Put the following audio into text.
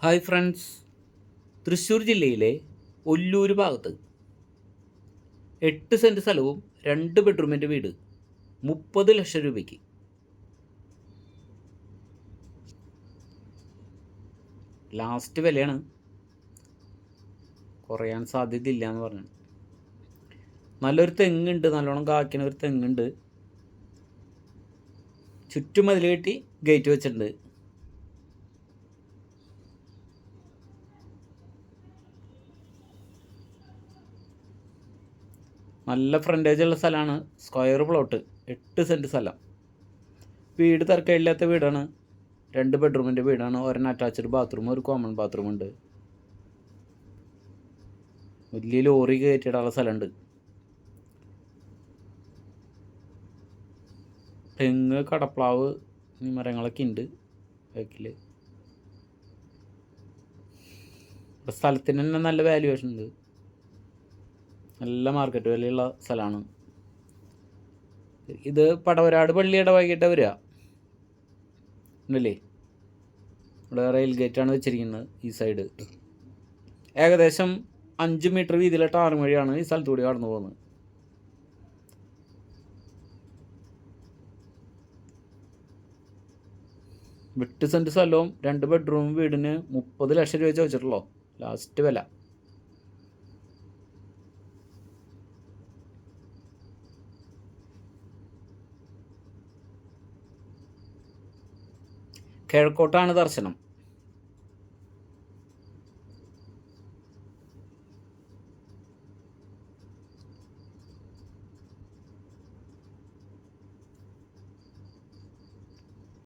Hi friends, Thrissur ജില്ലയിലെ ഒല്ലൂർ ഭാഗത്ത് 8 cent സ്ഥലവും 2 ബെഡ്റൂമിൻ്റെ വീട് 30 ലക്ഷം രൂപയ്ക്ക്. ലാസ്റ്റ് വിലയാണ്, കുറയാൻ സാധ്യതയില്ല എന്ന് പറഞ്ഞു. നല്ലൊരു തെങ്ങുണ്ട്, നല്ലോണം കായ്ക്കണ ഒരു തെങ്ങുണ്ട്. ചുറ്റും മതിൽ കെട്ടി ഗേറ്റ് വെച്ചിട്ടുണ്ട്. നല്ല ഫ്രണ്ടേജ് ഉള്ള സ്ഥലമാണ്. സ്ക്വയർ പ്ലോട്ട്, 8 സെൻറ്റ് സ്ഥലം. വീട് തർക്കമില്ലാത്ത വീടാണ്. 2 ബെഡ്റൂമിൻ്റെ വീടാണ്. ഒരെണ്ണം അറ്റാച്ച്ഡ് ബാത്റൂം, ഒരു കോമൺ ബാത്റൂം ഉണ്ട്. വലിയ ലോറി കയറ്റിയിടാനുള്ള സ്ഥലമുണ്ട്. തെങ്ങ്, കടപ്ലാവ്, മരങ്ങളൊക്കെ ഉണ്ട് ബാക്കിൽ. സ്ഥലത്തിന് തന്നെ നല്ല വാല്യുവേഷൻ ഉണ്ട്. നല്ല മാർക്കറ്റ് വിലയുള്ള സ്ഥലമാണ്. ഇത് പടവരാട് പള്ളിയുടെ വൈകിട്ട് വരിക ഉണ്ടല്ലേ. ഇവിടെ റെയിൽ ഗേറ്റാണ് വെച്ചിരിക്കുന്നത് ഈ സൈഡ്. ഏകദേശം 5 മീറ്റർ വീതിയിലെ ടാർ വഴിയാണ് ഈ സ്ഥലത്തൂടി കടന്നു പോകുന്നത്. എട്ട് സെൻറ്റ് സ്ഥലവും 2 ബെഡ്റൂം വീടിന് 30 ലക്ഷം രൂപ ചോദിച്ചിട്ടുള്ളൂ ലാസ്റ്റ് വില. കിഴക്കോട്ടാണ് ദർശനം.